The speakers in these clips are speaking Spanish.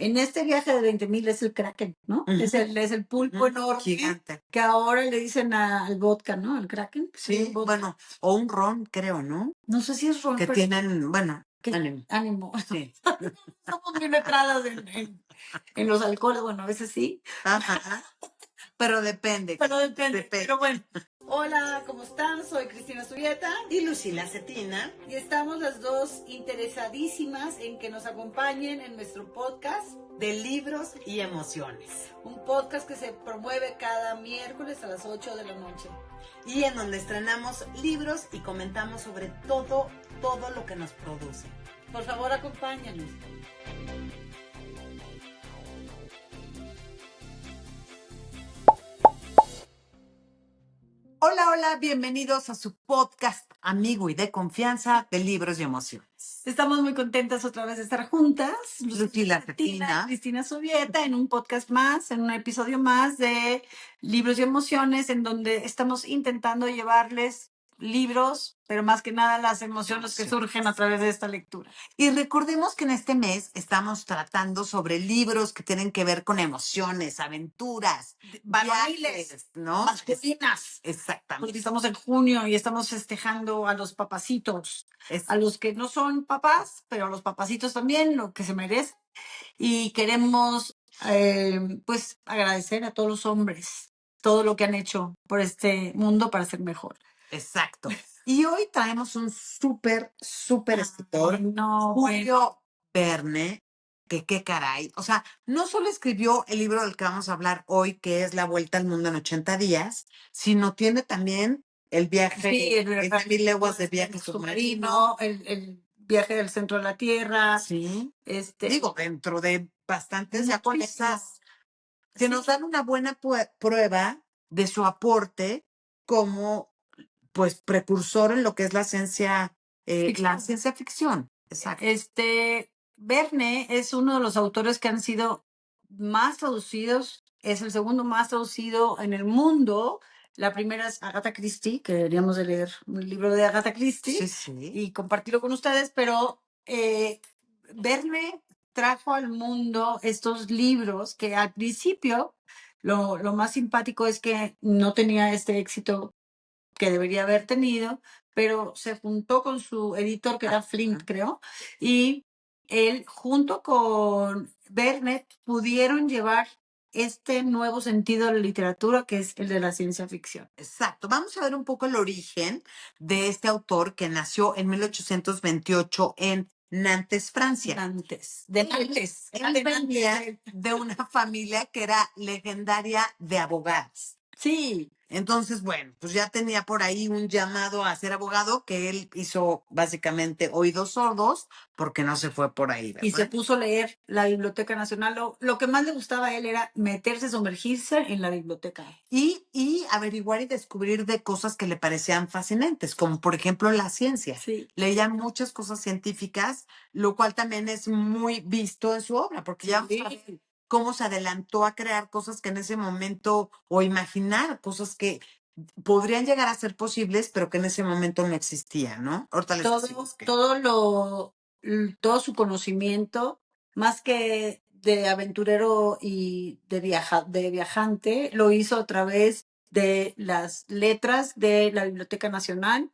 En este viaje de 20,000 es el Kraken, ¿no? Ujú. Es el pulpo enorme Gigante. que ahora le dicen al vodka, ¿no? Al Kraken. Sí, bueno, o un ron, creo, ¿no? No sé si es ron, Que pero tienen, bueno, ánimo. Sí. Somos bien letradas en los alcoholes, bueno, a veces sí. Ajá. Pero depende. Pero bueno. Hola, ¿cómo están? Soy Cristina Zurieta Y Lucila Cetina. y estamos las dos interesadísimas en que nos acompañen en nuestro podcast De libros y emociones. un podcast que se promueve cada miércoles a las 8 de la noche. Y en donde estrenamos libros y comentamos sobre todo lo que nos produce. Por favor, acompáñanos. Hola, hola, bienvenidos a su podcast amigo y de confianza de libros y emociones. Estamos muy contentas otra vez de estar juntas. Lucila Cetina. Cristina Subieta, en un podcast más, en un episodio más de Libros y Emociones, en donde estamos intentando llevarles libros, pero más que nada las emociones que surgen a través de esta lectura. Y recordemos que en este mes estamos tratando sobre libros que tienen que ver con emociones, aventuras, Varoniles, viajes, ¿no? masculinas. Exactamente. Porque estamos en junio y estamos festejando a los papacitos, Es- a los que no son papás, pero a los papacitos también, lo que se merecen. Y queremos, pues, agradecer a todos los hombres todo lo que han hecho por este mundo para ser mejor. Exacto. Y hoy traemos un súper escritor, No, Julio Verne, que qué caray. O sea, no solo escribió el libro del que vamos a hablar hoy, que es La Vuelta al Mundo en 80 días, sino tiene también el viaje, sí, en 1000 leguas de viaje submarino. el viaje del centro de la Tierra. Sí. Este, Digo, dentro de bastantes, ya con muchísimo. esas, que Sí. nos dan una buena prueba de su aporte como, pues, precursor en lo que es la ciencia ficción. Exacto. Verne es uno de los autores que han sido más traducidos, es el segundo más traducido en el mundo. La primera es Agatha Christie, que deberíamos de leer un libro de Agatha Christie Sí. y compartirlo con ustedes, pero Verne trajo al mundo estos libros que al principio lo más simpático es que no tenía este éxito que debería haber tenido, pero se juntó con su editor, que era Flint, creo, y él, junto con Burnett, pudieron llevar este nuevo sentido a la literatura, que es el de la ciencia ficción. Exacto. Vamos a ver un poco el origen de este autor que nació en 1828 en Nantes, Francia. Nantes. Él venía de una familia que era legendaria de abogados. Sí. Entonces, bueno, pues ya tenía por ahí un llamado a ser abogado que él hizo básicamente oídos sordos porque no se fue por ahí, ¿verdad? Y se puso a leer la Biblioteca Nacional. Lo que más le gustaba a él era meterse, sumergirse en la biblioteca. Y averiguar y descubrir de cosas que le parecían fascinantes, como por ejemplo la ciencia. Sí. Leía muchas cosas científicas, lo cual también es muy visto en su obra, porque ya vamos a ver cómo se adelantó a crear cosas que en ese momento, o imaginar cosas que podrían llegar a ser posibles, pero que en ese momento no existían, ¿no? Ahorita les decimos que- Todo su conocimiento, más que de aventurero y de viajante, lo hizo a través de las letras de la Biblioteca Nacional.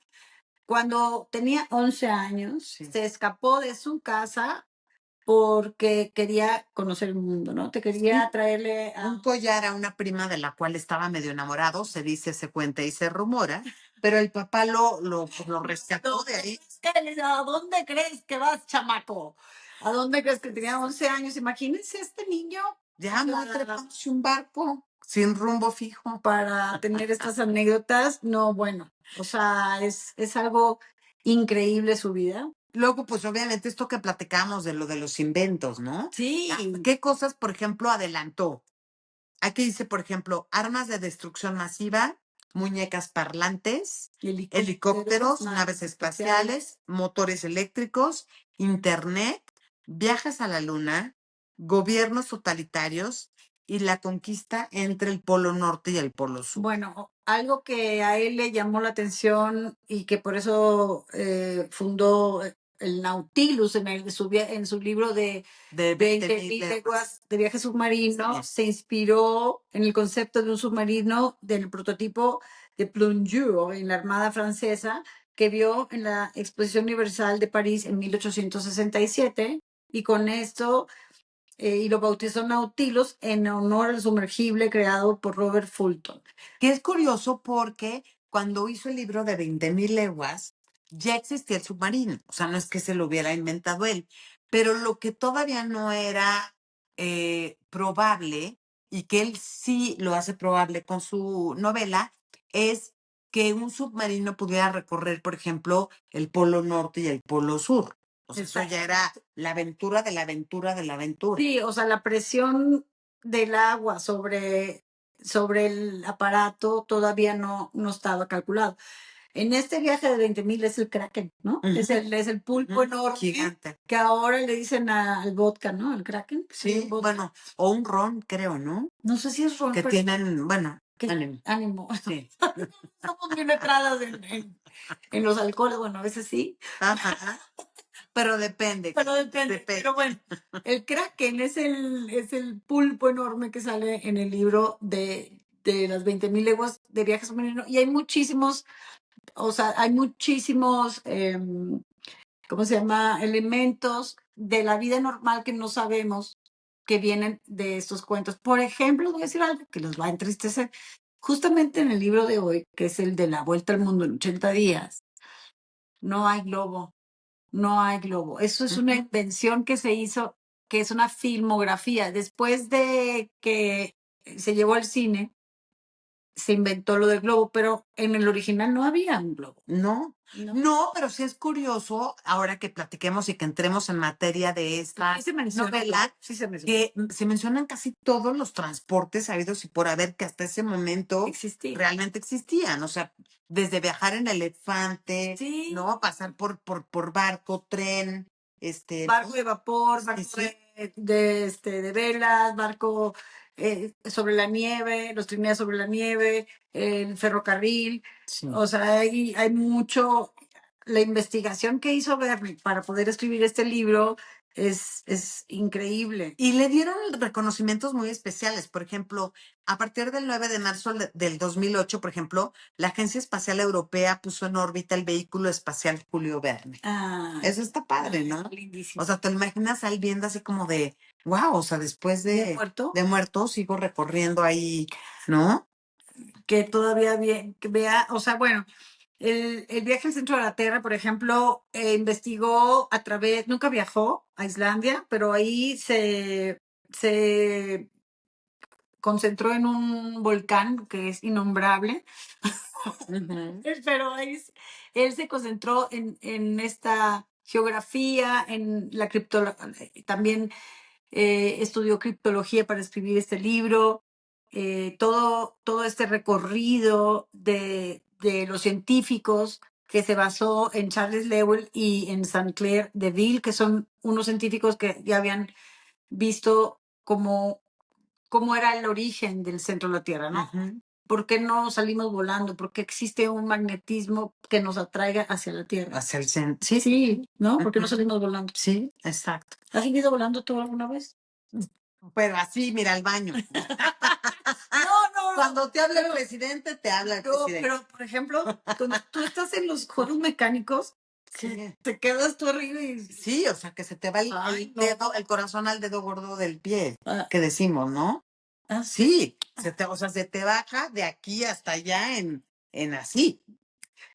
Cuando tenía 11 años, Sí. se escapó de su casa porque quería conocer el mundo, ¿no? Te quería Sí. traerle un collar a una prima de la cual estaba medio enamorado, se dice, se cuenta y se rumora, pero el papá lo rescató de ahí. ¿A dónde crees que vas, chamaco? ¿A dónde crees que tenía 11 años? Imagínense este niño Ya no trepándose un barco sin rumbo fijo. para tener estas anécdotas. No, bueno, o sea, es algo increíble su vida. Luego, pues obviamente esto que platicamos de lo de los inventos, ¿no? Sí. ¿Qué cosas, por ejemplo, adelantó? Aquí dice, por ejemplo, armas de destrucción masiva, muñecas parlantes, helicópteros, naves espaciales, motores eléctricos, internet, viajes a la luna, gobiernos totalitarios y la conquista entre el Polo Norte y el Polo Sur. Bueno, algo que a él le llamó la atención y que por eso fundó el Nautilus en su libro de 20.000 leguas de viaje submarino, Sí. se inspiró en el concepto de un submarino del prototipo de Plongeur en la Armada Francesa que vio en la Exposición Universal de París en 1867 y con esto y lo bautizó Nautilus en honor al sumergible creado por Robert Fulton. Que es curioso porque cuando hizo el libro de 20.000 leguas, ya existía el submarino. O sea, no es que se lo hubiera inventado él, pero lo que todavía no era probable, y que él sí lo hace probable con su novela, es que un submarino pudiera recorrer, por ejemplo, el Polo Norte y el Polo Sur. O sea, eso ya era la aventura de la aventura de la aventura. Sí, o sea, la presión del agua sobre el aparato todavía no estaba calculado. En este viaje de 20.000 es el Kraken, ¿no? Ujú. Es el pulpo enorme Gigante. que ahora le dicen al vodka, ¿no? Al Kraken. Sí, bueno, o un ron, creo, ¿no? No sé si es ron, Que pero tienen, bueno, ánimo. Ánimo. Sí. Somos bien letradas en los alcoholes, bueno, a veces sí. Ajá. Pero depende. Pero depende. Pero bueno, el Kraken es el pulpo enorme que sale en el libro de las 20.000 leguas de viaje submarino. Y hay muchísimos, o sea, hay muchísimos, ¿cómo se llama? Elementos de la vida normal que no sabemos que vienen de estos cuentos. Por ejemplo, voy a decir algo que los va a entristecer. Justamente en el libro de hoy, que es el de La Vuelta al Mundo en 80 días, no hay globo. No hay globo. Eso es una invención que se hizo, que es una filmografía. Después de que se llevó al cine, se inventó lo del globo, pero en el original no había un globo. No, No. no, pero sí es curioso, ahora que platiquemos y que entremos en materia de esta Sí se menciona, novela, sí se menciona. que se mencionan casi todos los transportes habidos y por haber que hasta ese momento Existía. realmente existían. O sea, desde viajar en elefante, Sí. ¿no? Pasar por barco, tren, Barco de vapor, barco sí. de velas, barco sobre la nieve, los trineos sobre la nieve, el ferrocarril. Sí. O sea, hay mucho. La investigación que hizo Bernie para poder escribir este libro es increíble. Y le dieron reconocimientos muy especiales. Por ejemplo, a partir del 9 de marzo del 2008, por ejemplo, la Agencia Espacial Europea puso en órbita el vehículo espacial Julio Verne. Ah, Eso está padre, ¿no? lindísimo. O sea, te lo imaginas ahí viendo así como de, wow, o sea, después ¿De muerto? de muerto sigo recorriendo ahí, ¿no? Que todavía que vea, o sea, bueno, el viaje al centro de la Tierra, por ejemplo, investigó a través, nunca viajó a Islandia, pero ahí se concentró en un volcán que es innombrable. Pero él se concentró en esta geografía, en la criptología, también estudió criptología para escribir este libro, todo este recorrido de los científicos que se basó en Charles Lowell y en Saint-Clair Deville, que son unos científicos que ya habían visto cómo era el origen del centro de la Tierra, ¿no? ¿Por qué no salimos volando? ¿Por qué existe un magnetismo que nos atraiga hacia la Tierra? Hacia el centro. Sí, ¿no? ¿Por qué no salimos volando? Sí, exacto. ¿Has ido volando tú alguna vez? Pero así, mira, al baño. No. Cuando te habla el presidente, te habla el presidente. Pero, por ejemplo, cuando tú estás en los juegos mecánicos, Sí. te quedas tú arriba y... Sí, o sea, que se te va el dedo, el corazón al dedo gordo del pie, Ah. que decimos, ¿no? Ah, Sí, o sea, se te baja de aquí hasta allá en así.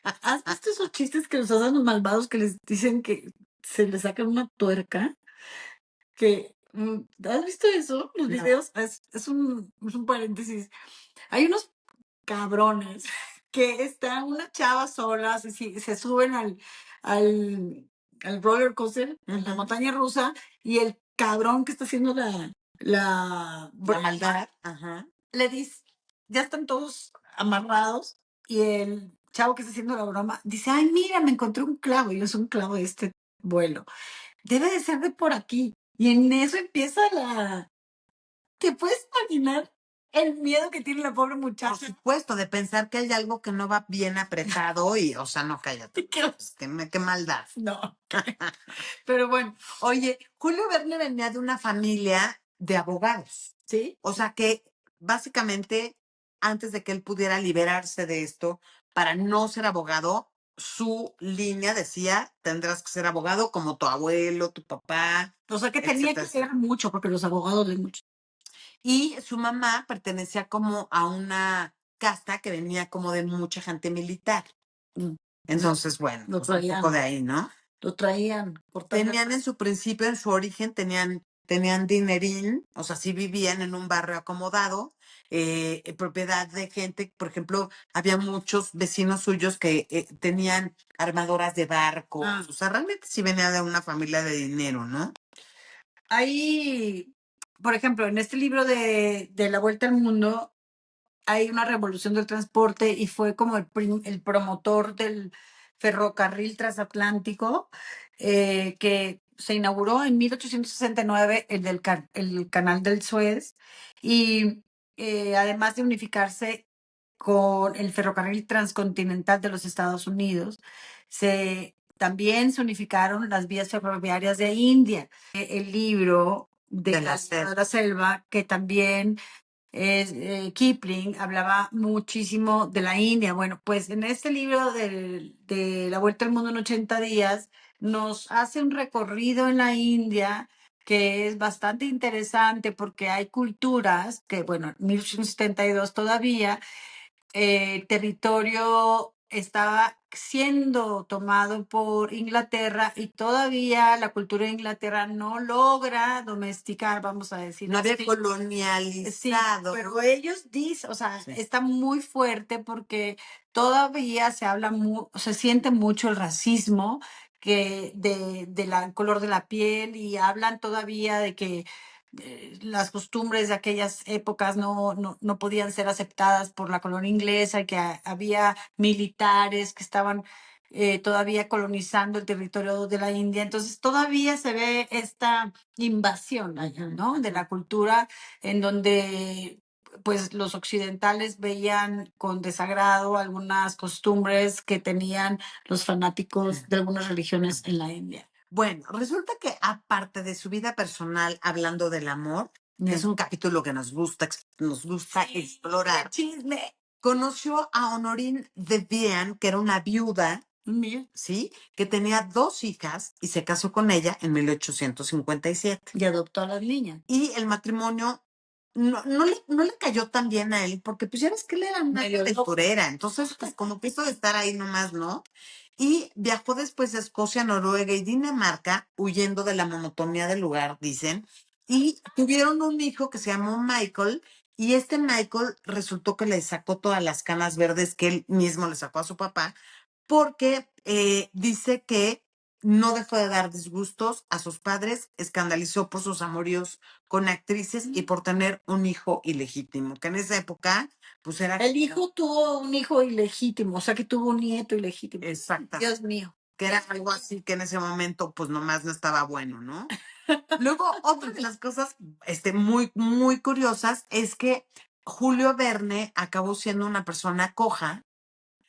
¿Has visto esos chistes que los hacen los malvados que les dicen que se les saca una tuerca? ¿Has visto eso? Los No. videos. Es un paréntesis. Hay unos cabrones que está una chava sola, se suben al roller coaster, a la montaña rusa, y el cabrón que está haciendo la maldad. Ajá. le dice, ya están todos amarrados, y el chavo que está haciendo la broma dice, ay, mira, me encontré un clavo, y es un clavo de este vuelo. Debe de ser de por aquí. Y en eso empieza ¿te puedes imaginar El miedo que tiene la pobre Por muchacha. supuesto, de pensar que hay algo que no va bien apretado y, o sea, no, cállate. Qué maldad. No. Pero bueno, Oye, Julio Verne venía de una familia de abogados. ¿sí? O sea que básicamente, antes de que él pudiera liberarse de esto, para no ser abogado, su línea decía, tendrás que ser abogado como tu abuelo, tu papá. O sea que tenía que etcétera. ser mucho, porque los abogados leen mucho. Y su mamá pertenecía como a una casta que venía como de mucha gente militar. Entonces, bueno, Lo pues un traían. poco de ahí, ¿no? Lo traían. Tenían en su principio, en su origen, tenían dinerín, o sea, sí vivían en un barrio acomodado, propiedad de gente, por ejemplo, había muchos vecinos suyos que tenían armadoras de barcos, o sea, realmente sí venía de una familia de dinero, ¿no? Ahí, por ejemplo, en este libro de La Vuelta al Mundo, hay una revolución del transporte y fue como el promotor del ferrocarril transatlántico que se inauguró en 1869, el canal del Suez, y además de unificarse con el ferrocarril transcontinental de los Estados Unidos, también se unificaron las vías ferroviarias de India. El libro de la selva, que también Kipling hablaba muchísimo de la India. Bueno, pues en este libro de La Vuelta al Mundo en 80 días, nos hace un recorrido en la India que es bastante interesante porque hay culturas que, bueno, en 1872 todavía territorio estaba siendo tomado por Inglaterra y todavía la cultura de Inglaterra no logra domesticar, vamos a decir. No había Sí, colonializado. pero ellos dicen, o sea, Sí. está muy fuerte porque todavía se habla, se siente mucho el racismo de la color de la piel y hablan todavía de que las costumbres de aquellas épocas no podían ser aceptadas por la colonia inglesa y que había militares que estaban todavía colonizando el territorio de la India. Entonces todavía se ve esta invasión allá, ¿no? De la cultura en donde pues los occidentales veían con desagrado algunas costumbres que tenían los fanáticos de algunas religiones en la India. Bueno, resulta que aparte de su vida personal, hablando del amor, que es un capítulo que nos gusta explorar, Chisme. conoció a Honorine de Vienne, que era una viuda, ¿sí? Que tenía 2 hijas y se casó con ella en 1857. Y adoptó a las niñas. Y el matrimonio no le cayó tan bien a él, porque pues ya ves que él era una aventurera, entonces pues como que eso de estar ahí nomás, ¿no? Y viajó después de Escocia, Noruega y Dinamarca, huyendo de la monotonía del lugar, dicen, y tuvieron un hijo que se llamó Michael, y este Michael resultó que le sacó todas las canas verdes que él mismo le sacó a su papá, porque dice que no dejó de dar disgustos a sus padres, escandalizó por sus amoríos con actrices y por tener un hijo ilegítimo, que en esa época, pues era... El hijo tuvo un hijo ilegítimo, o sea que tuvo un nieto ilegítimo. Exacto. Dios mío. Que era algo así que en ese momento, pues nomás no estaba bueno, ¿no? Luego, otra de las cosas muy, muy curiosas es que Julio Verne acabó siendo una persona coja.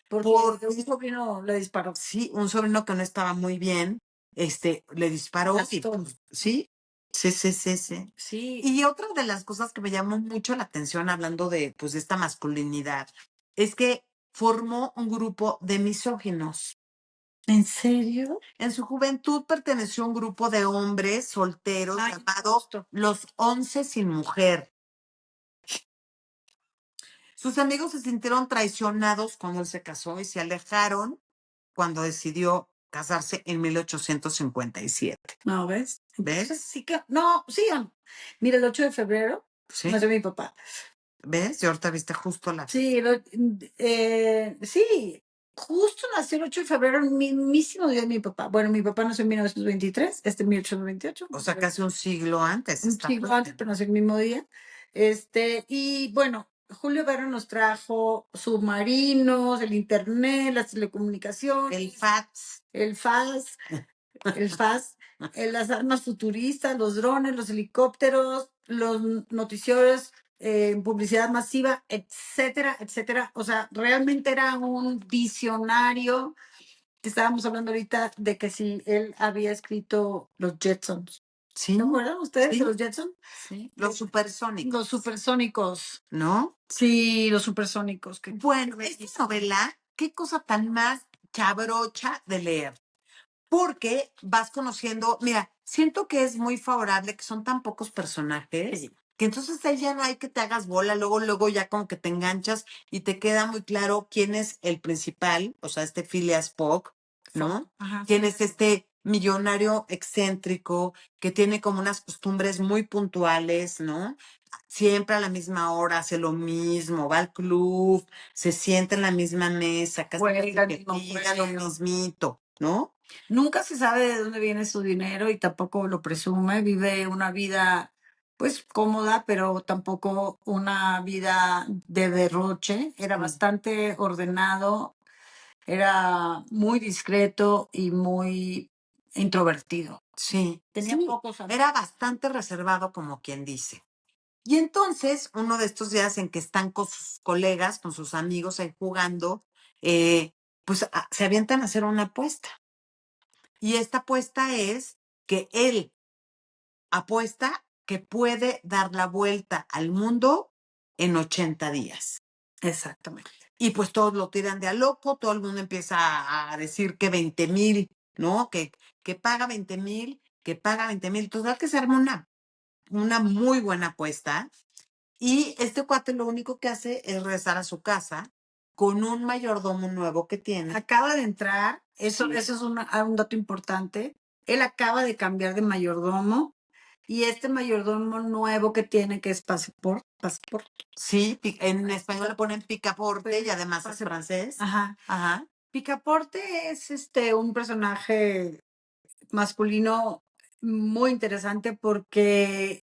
Porque un sobrino le disparó. Sí, un sobrino que no estaba muy bien, le disparó. Y, pues, sí, sí, sí, sí, sí. Sí. Y otra de las cosas que me llamó mucho la atención hablando de, pues, de esta masculinidad, es que formó un grupo de misóginos. ¿En serio? En su juventud perteneció a un grupo de hombres solteros llamados Los 11 sin mujer. Sus amigos se sintieron traicionados cuando él se casó y se alejaron cuando decidió casarse en 1857. No, ¿ves? ¿Ves? Entonces, sí que, no, sí. Mira, el 8 de febrero Sí. nació mi papá. ¿Ves? Y ahorita viste justo la... Sí, sí, justo nació el 8 de febrero, el mismísimo día de mi papá. Bueno, mi papá nació en 1923, en 1828. O sea, casi un siglo antes. Un siglo antes, pero nació el mismo día. Y bueno, Julio Verne nos trajo submarinos, el internet, las telecomunicaciones, El fax. el FAS, el FAS, las armas futuristas, los drones, los helicópteros, los noticieros publicidad masiva, etcétera, etcétera. O sea, realmente era un visionario. Estábamos hablando ahorita de que si él había escrito los Jetsons. Sí, ¿Se acuerdan ustedes sí, de los Jetsons? sí. Los supersónicos. Los supersónicos. ¿No? Sí, los supersónicos. Bueno, esta novela, qué cosa tan más chabrocha de leer. Porque vas conociendo, mira, siento que es muy favorable que son tan pocos personajes, Sí. que entonces ahí ya no hay que te hagas bola, luego ya como que te enganchas y te queda muy claro quién es el principal, o sea, este Phileas Fogg, ¿no? Ajá. Quién es este millonario excéntrico que tiene como unas costumbres muy puntuales, ¿no? Siempre a la misma hora hace lo mismo, va al club, se sienta en la misma mesa, casi Juega el que mismo diga lo juego. mismito, ¿no? Nunca se sabe de dónde viene su dinero y tampoco lo presume. Vive una vida, pues, cómoda, pero tampoco una vida de derroche. Era Sí. bastante ordenado, era muy discreto y muy introvertido. Sí, Tenía sí, pocos amigos. era bastante reservado, como quien dice. Y entonces, uno de estos días en que están con sus colegas, con sus amigos ahí jugando, pues se avientan a hacer una apuesta. Y esta apuesta es que él apuesta que puede dar la vuelta al mundo en 80 días. Exactamente. Y pues todos lo tiran de a loco, todo el mundo empieza a decir que 20,000, ¿no? Que paga 20,000, que paga 20,000. Entonces, que se arma una muy buena apuesta. Y este cuate lo único que hace es regresar a su casa con un mayordomo nuevo que tiene. Acaba de entrar, eso, Sí. eso es un dato importante. Él acaba de cambiar de mayordomo y este mayordomo nuevo que tiene, que es Passport. Sí, en español le ponen picaporte y además es francés. Ajá. Ajá. Picaporte es un personaje masculino muy interesante porque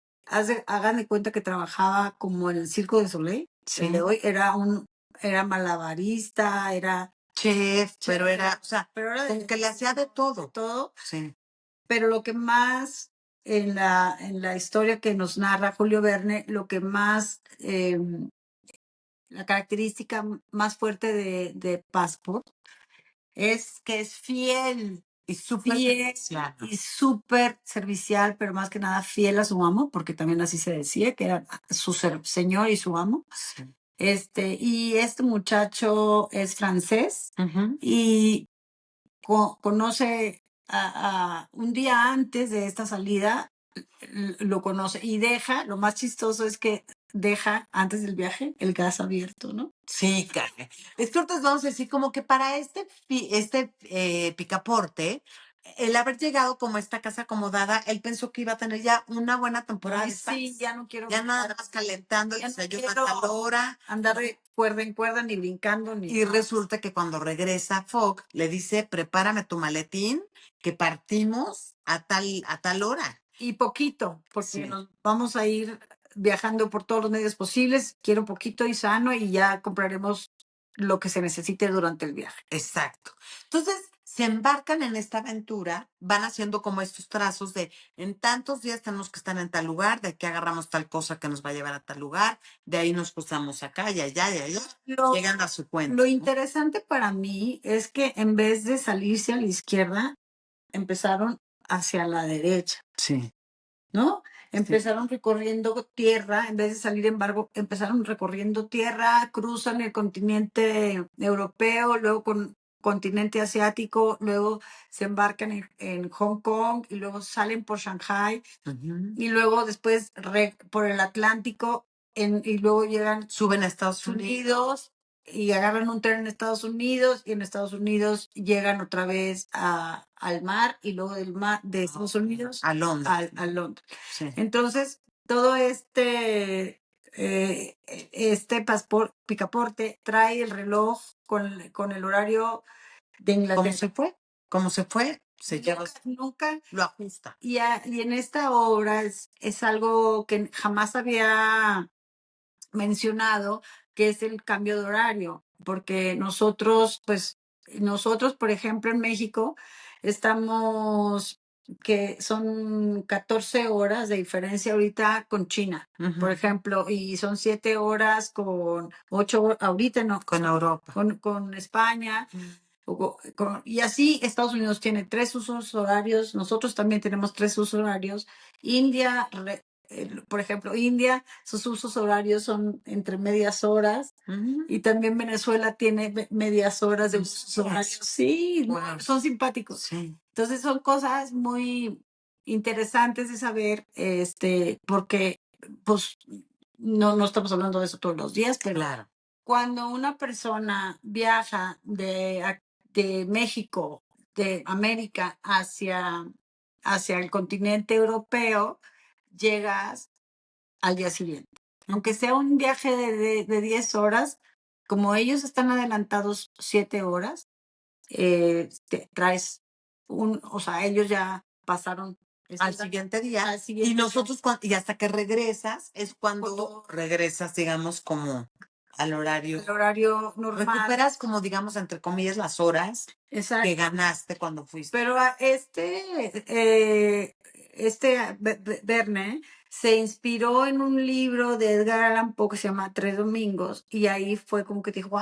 hagan de cuenta que trabajaba como en el Circo de Soleil. Sí. El de hoy era malabarista, era Chef, pero era, o sea, pero era como que le hacía de todo. todo. Sí. Pero lo que más en la historia que nos narra Julio Verne, lo que más, la característica más fuerte de Passport es que es fiel Y súper fiel servicial. y súper servicial, pero más que nada fiel a su amo, porque también así se decía, que era su señor y su amo. Sí. Y este muchacho es francés Ujú. y conoce un día antes de esta salida, lo conoce y deja, lo más chistoso es que deja antes del viaje el gas abierto, ¿no? Sí, caray. Es que ahorita vamos a decir como que para picaporte, el haber llegado como a esta casa acomodada, él pensó que iba a tener ya una buena temporada Ay, de paz. sí, ya no quiero Ya nada más calentando el ya no desayuno a quiero tal hora. andar de cuerda en cuerda, ni brincando, ni Y resulta que cuando regresa Fogg, le dice, prepárame tu maletín, que partimos a tal hora. y poquito, porque Sí. nos vamos a ir viajando por todos los medios posibles. Quiero poquito y sano y ya compraremos lo que se necesite durante el viaje. Exacto. Entonces, se embarcan en esta aventura, van haciendo como estos trazos de en tantos días tenemos que estar en tal lugar, de aquí agarramos tal cosa que nos va a llevar a tal lugar, de ahí nos cruzamos acá y allá y allá, llegan a su cuenta. Lo interesante para mí es que en vez de salirse a la izquierda, empezaron hacia la derecha, Sí. ¿no? Sí. Empezaron recorriendo tierra, en vez de salir embargo, empezaron recorriendo tierra, cruzan el continente europeo, luego con continente asiático, luego se embarcan en Hong Kong y luego salen por Shanghai Ujú. y luego después por el Atlántico y luego llegan Suben a Estados Unidos y agarran un tren en Estados Unidos y en Estados Unidos llegan otra vez al mar y luego del mar de Estados Unidos a Londres. a Londres. Sí. Entonces, todo picaporte trae el reloj con el horario de Inglaterra. ¿Cómo se fue? ¿Cómo se fue? Se lleva, Nunca. lo ajusta. Y en esta obra es algo que jamás había mencionado, que es el cambio de horario, porque nosotros, por ejemplo, en México, estamos que son 14 horas de diferencia ahorita con China, por ejemplo, y son 7 horas con 8 ahorita no, Con Europa. con España. Y así Estados Unidos tiene 3 usos horarios, nosotros también tenemos 3 usos horarios. India, por ejemplo, India, sus usos horarios son entre medias horas. Y también Venezuela tiene medias horas de usos horarios. Sí, Wow. son simpáticos. Sí. Entonces son cosas muy interesantes de saber, porque pues no estamos hablando de eso todos los días, pero Claro. cuando una persona viaja de México, de América, hacia el continente europeo, llegas al día siguiente. Aunque sea un viaje de 10 horas, como ellos están adelantados 7 horas, traes o sea, ellos ya pasaron Al siguiente día. al siguiente Y día. nosotros, y hasta que regresas, es cuando Cuando- regresas, digamos, como al horario. El horario normal. Recuperas como, digamos, entre comillas, las horas Exacto. que ganaste cuando fuiste. Pero Verne se inspiró en un libro de Edgar Allan Poe que se llama Tres Domingos, y ahí fue como que dijo,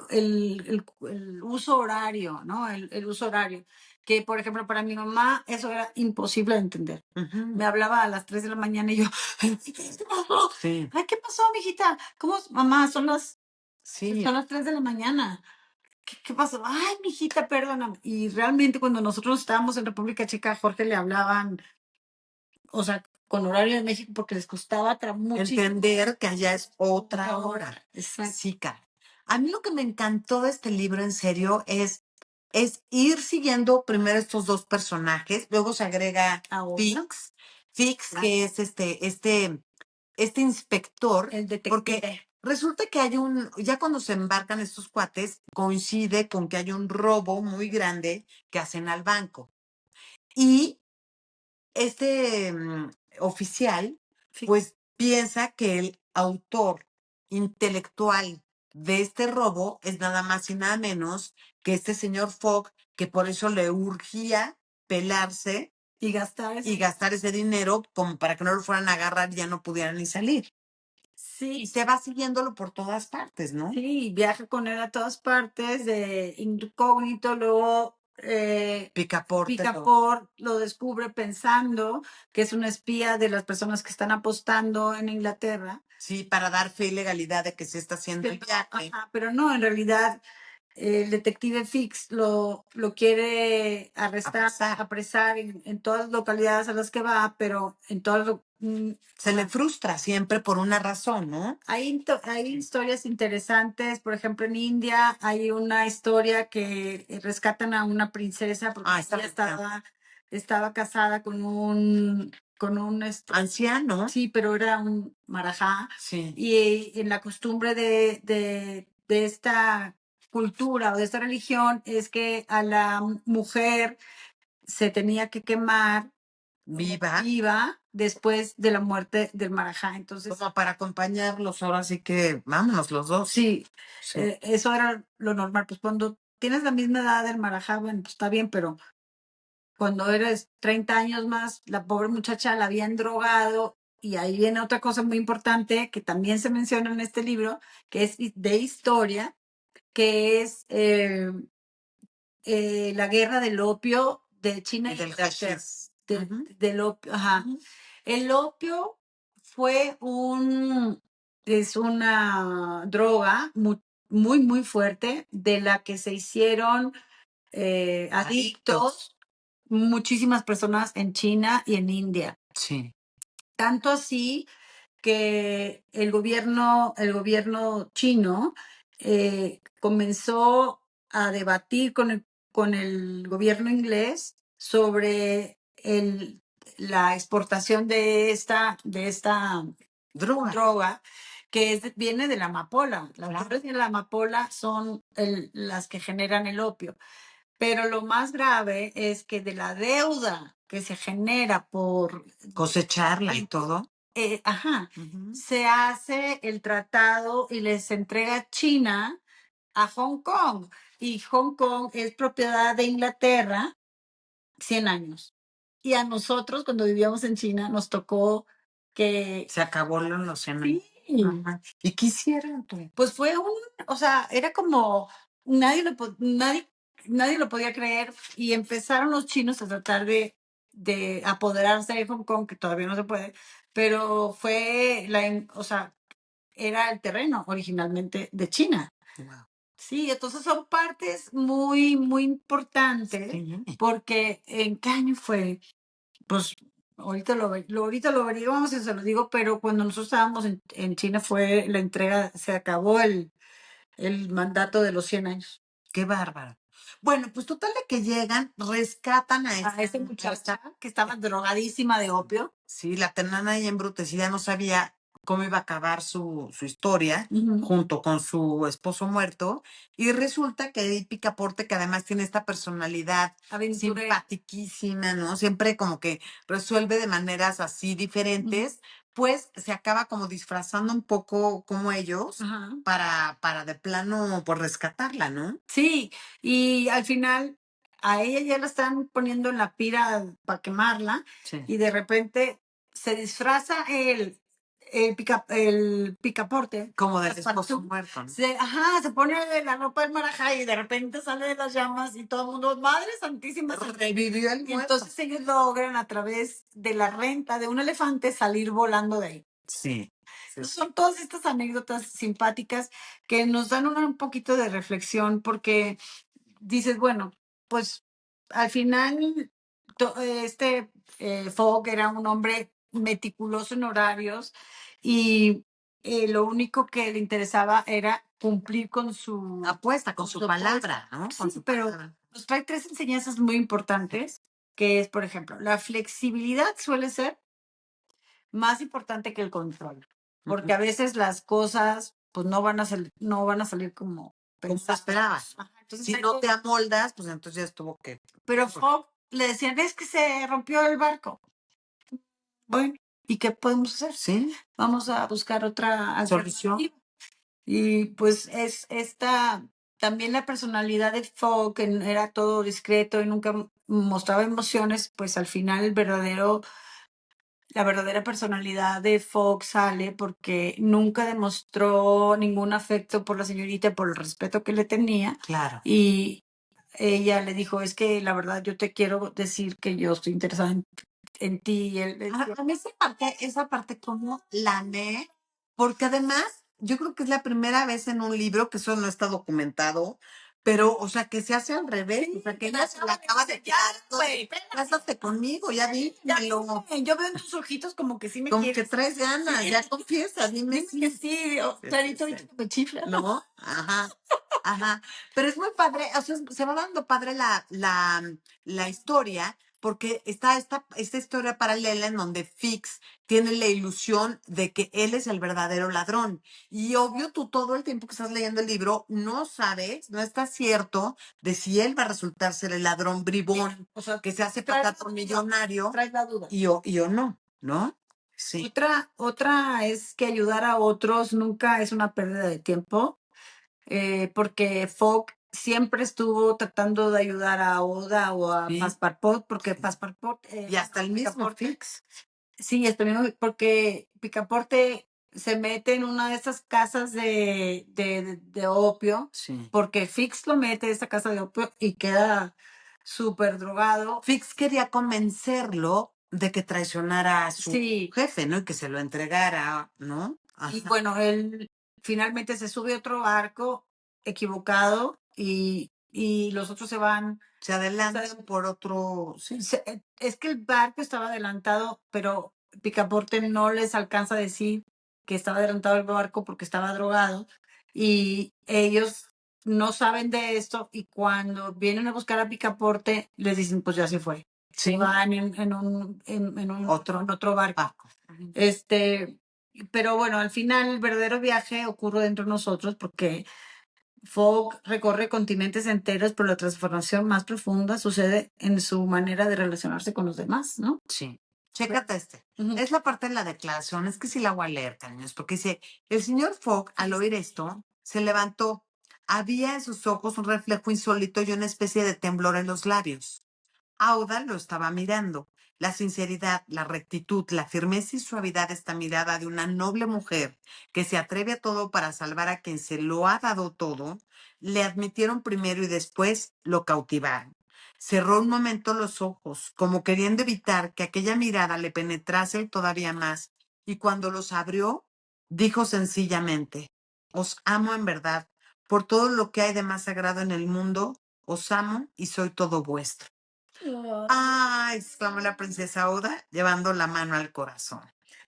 el uso horario, ¿no? El uso horario. Que, por ejemplo, para mi mamá eso era imposible de entender. Me hablaba a las 3 de la mañana y yo, Sí. ay, ¿qué pasó, mijita? ¿Cómo, mamá? Sí. Son las 3 de la mañana. ¿Qué pasó? Ay, mijita, perdóname. Y realmente cuando nosotros estábamos en República Checa, a Jorge le hablaban, o sea, con horario de México porque les costaba muchísimo Entender que allá es otra hora. Exacto. Sí, cara. A mí lo que me encantó de este libro, en serio, es ir siguiendo primero estos dos personajes, luego se agrega Ahora. Fix, que es este inspector, El detective. porque resulta que ya cuando se embarcan estos cuates, coincide con que hay un robo muy grande que hacen al banco. Y este oficial, Sí. pues piensa que el autor intelectual de este robo es nada más y nada menos que este señor Fogg, que por eso le urgía pelarse Y gastar ese dinero como para que no lo fueran a agarrar y ya no pudieran ni salir. Sí. Y se va siguiéndolo por todas partes, ¿no? Sí, viaja con él a todas partes, de incógnito, luego Picaporte. Lo descubre pensando que es una espía de las personas que están apostando en Inglaterra. Sí, para dar fe y legalidad de que se está haciendo el viaje. Ajá, pero no, en realidad el detective Fix lo quiere apresar en todas las localidades a las que va, pero en todas Se le frustra siempre por una razón, ¿no? hay historias interesantes, por ejemplo, en India hay una historia que rescatan a una princesa porque ella estaba casada con un anciano. Sí, pero era un marajá. Sí. Y en la costumbre de esta cultura o de esta religión es que a la mujer se tenía que quemar viva después de la muerte del marajá. Entonces, como para acompañarlos, ahora sí que vámonos los dos. sí, eso era lo normal. Pues cuando tienes la misma edad del marajá, bueno, pues está bien, pero cuando eres 30 años más, la pobre muchacha la habían drogado. Y ahí viene otra cosa muy importante que también se menciona en este libro, que es de historia, que es la guerra del opio de China y del Inglaterra. hashish. Del opio, ajá. El opio fue es una droga muy, muy fuerte de la que se hicieron adictos muchísimas personas en China y en India. Sí. Tanto así que el gobierno chino comenzó a debatir con el gobierno inglés sobre la exportación de esta droga que viene de la amapola. Las flores de la amapola son las que generan el opio. Pero lo más grave es que de la deuda que se genera por cosecharla y todo. Se hace el tratado y les entrega China a Hong Kong. Y Hong Kong es propiedad de Inglaterra 100 años. Y a nosotros, cuando vivíamos en China, nos tocó que... Se acabó los 100 años. Sí. Ajá. ¿Y qué hicieron tú? Pues fue o sea, era como, nadie lo podía creer y empezaron los chinos a tratar de apoderarse de Hong Kong, que todavía no se puede, pero fue, o sea, era el terreno originalmente de China. Wow. Sí, entonces son partes muy, muy importantes, Sí. porque ¿en qué año fue? Pues ahorita lo averiguamos y se lo digo, pero cuando nosotros estábamos en China fue la entrega, se acabó el mandato de los 100 años. Qué bárbaro. Bueno, pues total de que llegan, rescatan a A esa muchacha que estaba drogadísima de opio. Sí, la tenían ahí embrutecida, no sabía cómo iba a acabar su historia, Ujú. junto con su esposo muerto. Y resulta que Edith Picaporte, que además tiene esta personalidad Aventurera. simpatiquísima, ¿no? Siempre como que resuelve de maneras así diferentes, pues se acaba como disfrazando un poco como ellos Ajá. para de plano, por rescatarla, ¿no? Sí, y al final a ella ya la están poniendo en la pira para quemarla Sí. y de repente se disfraza el picaporte. Como del esposo Passepartout, muerto, ¿no? se pone la ropa del marajá y de repente sale de las llamas y todo el mundo, Madre Santísima, Revivió el y muerto. entonces ellos logran a través de la renta de un elefante salir volando de ahí. Sí. Entonces, son todas estas anécdotas simpáticas que nos dan un poquito de reflexión porque dices, bueno, pues al final Fogg era un hombre meticuloso en horarios y lo único que le interesaba era cumplir con su Apuesta, con su palabra, ¿no? Con Sí, su pero palabra. nos trae 3 enseñanzas muy importantes, que es, por ejemplo, la flexibilidad suele ser más importante que el control, porque a veces las cosas pues no van a salir como Como pensadas. esperabas. Ajá, entonces Si no te amoldas, pues entonces ya estuvo que. pero Fogg le decían, es que se rompió el barco. Bueno, ¿y qué podemos hacer? Sí. Vamos a buscar otra Solución. alternativa. Y pues es también la personalidad de Fogg, que era todo discreto y nunca mostraba emociones, pues al final la verdadera personalidad de Fox sale porque nunca demostró ningún afecto por la señorita, por el respeto que le tenía. Claro. Y ella le dijo, es que la verdad yo te quiero decir que yo estoy interesada en ti. Y él le decía, A mí esa parte como la amé, porque además yo creo que es la primera vez en un libro, que eso no está documentado, pero, o sea, que se hace al revés, o sea, que ella se la acaba de quedar, cásate conmigo, ya dímelo. yo veo en tus ojitos como que sí me Como que quieres. traes ganas, ya confiesa, dime Dime que sí, clarito, sí. ahorita me chifla. ¿No? Ajá, ajá. Pero es muy padre, o sea, se va dando padre la historia, porque está esta historia paralela en donde Fix tiene la ilusión de que él es el verdadero ladrón. Y obvio, tú todo el tiempo que estás leyendo el libro no sabes, no está cierto de si él va a resultar ser el ladrón bribón O sea, que se hace traes pasar la por duda, millonario traes la duda. y o no, ¿no? Sí. Otra es que ayudar a otros nunca es una pérdida de tiempo, porque Fogg siempre estuvo tratando de ayudar a Oda o a Sí. Passepartout, porque Sí. Passepartout Y hasta el mismo Picaporte, Fix. sí, porque Picaporte se mete en una de esas casas de opio, Sí. porque Fix lo mete en esa casa de opio y queda súper drogado. Fix quería convencerlo de que traicionara a su Sí, jefe, ¿no? Y que se lo entregara, ¿no? y Ajá. bueno, él finalmente se sube a otro barco equivocado y los otros se van. Se adelantan por otro, sí. Es que el barco estaba adelantado, pero Picaporte no les alcanza a decir que estaba adelantado el barco porque estaba drogado y ellos no saben de esto y cuando vienen a buscar a Picaporte les dicen pues ya se fue. Se Sí. van en otro barco. Este, pero bueno, al final el verdadero viaje ocurre dentro de nosotros porque Fogg recorre continentes enteros, pero la transformación más profunda sucede en su manera de relacionarse con los demás, ¿no? Sí. Chécate este. Ujú. Es la parte de la declaración, es que sí la voy a leer, cariños, porque dice, el señor Fogg, al oír esto, se levantó. Había en sus ojos un reflejo insólito y una especie de temblor en los labios. Auda lo estaba mirando. La sinceridad, la rectitud, la firmeza y suavidad de esta mirada de una noble mujer que se atreve a todo para salvar a quien se lo ha dado todo, le admitieron primero y después lo cautivaron. Cerró un momento los ojos, como queriendo evitar que aquella mirada le penetrase todavía más, y cuando los abrió, dijo sencillamente: Os amo en verdad, por todo lo que hay de más sagrado en el mundo, os amo y soy todo vuestro. ¡Ay! Exclamó la princesa Oda, llevando la mano al corazón.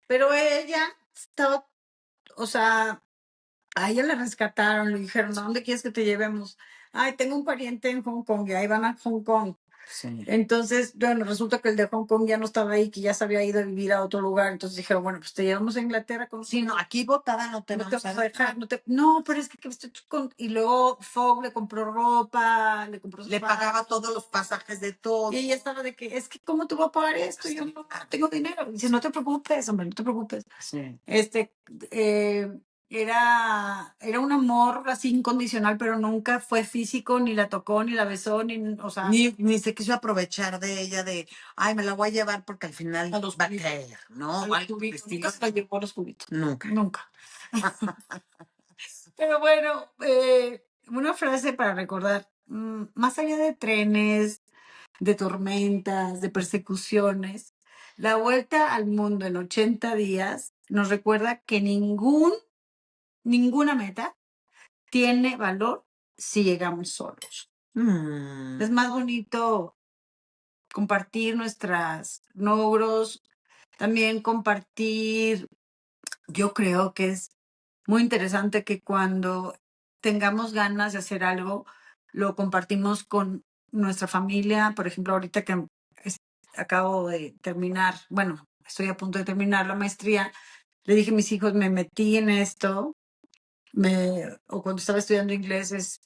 Pero ella estaba, o sea, a ella la rescataron, le dijeron, ¿a dónde quieres que te llevemos? Ay, tengo un pariente en Hong Kong, y ahí van a Hong Kong. Sí. Entonces, bueno, resulta que el de Hong Kong ya no estaba ahí, que ya se había ido a vivir a otro lugar. Entonces dijeron, bueno, pues te llevamos a Inglaterra con Sí, no, aquí botada no te no te vamos a vamos a dejar. dejar, no, pero es que y luego Fogg le compró ropa, le compró Le zapatos, pagaba todos los pasajes de todo. y ella estaba de que, es que, ¿cómo te voy a pagar esto? Yo no tengo dinero. Dice, no te preocupes, hombre, no te preocupes. Sí. Eh, era un amor así incondicional, pero nunca fue físico, ni la tocó, ni la besó, o sea, Ni se quiso aprovechar de ella de, ay, me la voy a llevar porque al final a los va a cubitos. caer, ¿no? A O los algo por el cubitos. estilo. Nunca se la llevó a los cubitos. Nunca. Nunca. Pero bueno, una frase para recordar, más allá de trenes, de tormentas, de persecuciones, la vuelta al mundo en 80 días nos recuerda que ninguna meta tiene valor si llegamos solos. Es más bonito compartir nuestros logros, también compartir, yo creo que es muy interesante que cuando tengamos ganas de hacer algo, lo compartimos con nuestra familia. Por ejemplo, ahorita que es- acabo de terminar, bueno, estoy a punto de terminar la maestría, le dije a mis hijos, me metí en esto, o cuando estaba estudiando inglés,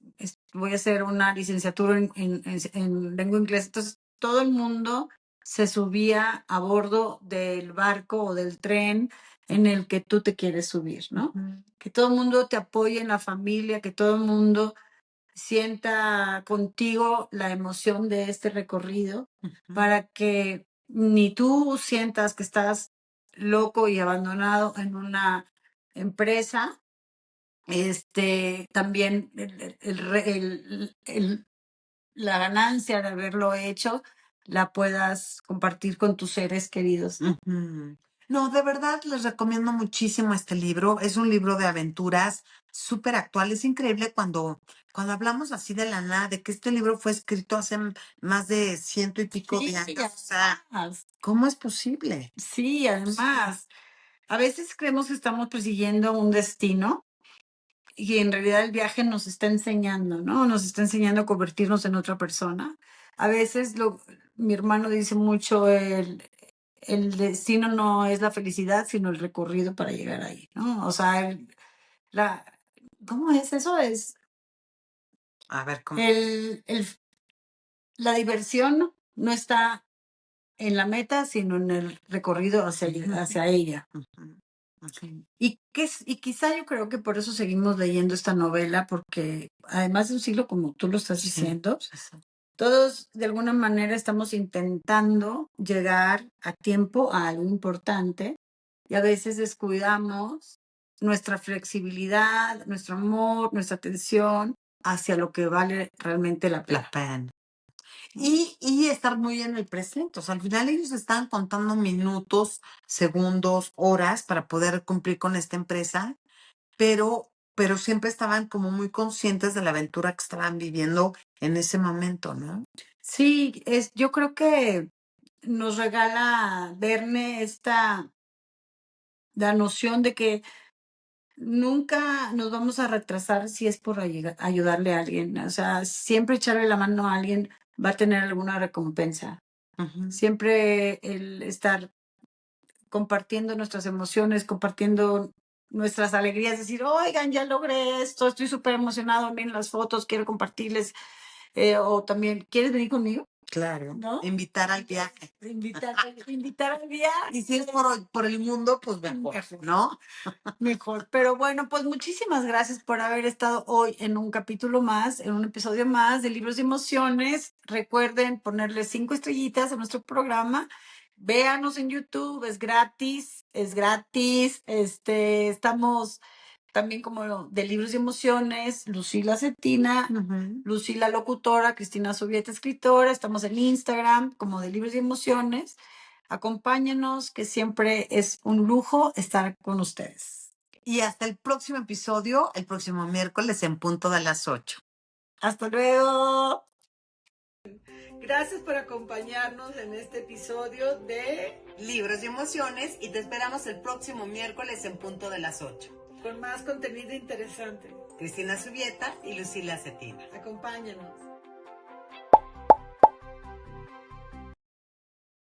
voy a hacer una licenciatura en lengua inglesa. Entonces, todo el mundo se subía a bordo del barco o del tren en el que tú te quieres subir, ¿no? Que todo el mundo te apoye en la familia, que todo el mundo sienta contigo la emoción de este recorrido, para que ni tú sientas que estás loco y abandonado en una empresa. También la ganancia de haberlo hecho la puedas compartir con tus seres queridos, ¿no? Ujú. No, de verdad les recomiendo muchísimo este libro. Es un libro de aventuras súper actual. Es increíble cuando hablamos así de la nada, de que este libro fue escrito hace más de ciento y pico de Sí, años. O sea, además, ¿cómo es posible? sí, además, a veces creemos que estamos persiguiendo un destino y en realidad el viaje nos está enseñando, ¿no? Nos está enseñando a convertirnos en otra persona. A veces mi hermano dice mucho, el destino no es la felicidad, sino el recorrido para llegar ahí, ¿no? O sea, la, ¿cómo es eso? Es A ver, ¿cómo? la diversión no está en la meta, sino en el recorrido hacia ella. Ujú, ujú. Y quizá yo creo que por eso seguimos leyendo esta novela, porque además de un siglo, como tú lo estás Sí, diciendo, sí, sí. todos de alguna manera estamos intentando llegar a tiempo a algo importante y a veces descuidamos nuestra flexibilidad, nuestro amor, nuestra atención hacia lo que vale realmente la La pena. pena. Y estar muy en el presente. O sea, al final ellos están contando minutos, segundos, horas para poder cumplir con esta empresa, pero siempre estaban como muy conscientes de la aventura que estaban viviendo en ese momento, ¿no? Sí, yo creo que nos regala Verne la noción de que nunca nos vamos a retrasar si es por ayudarle a alguien. O sea, siempre echarle la mano a alguien va a tener alguna recompensa. Ujú. Siempre el estar compartiendo nuestras emociones, compartiendo nuestras alegrías, decir, oigan, ya logré esto, estoy súper emocionado, miren las fotos, quiero compartirles. O también, ¿quieres venir conmigo? Claro. ¿No? Invitar al viaje. Invitar al viaje. Y si es por el mundo, pues mejor, ¿no? Mejor. Pero bueno, pues muchísimas gracias por haber estado hoy en un capítulo más, en un episodio más de Libros de Emociones. Recuerden ponerle 5 estrellitas a nuestro programa. Véanos en YouTube, es gratis, es gratis. Estamos también como de Libros de Emociones, Lucila Cetina, Lucila Locutora, Cristina Subieta Escritora. Estamos en Instagram como de Libros de Emociones. Acompáñenos, que siempre es un lujo estar con ustedes. Y hasta el próximo episodio, el próximo miércoles en punto de las 8. Hasta luego. Gracias por acompañarnos en este episodio de Libros y Emociones y te esperamos el próximo miércoles en punto de las 8. Con más contenido interesante. Cristina Subieta y Lucila Cetina. Acompáñanos.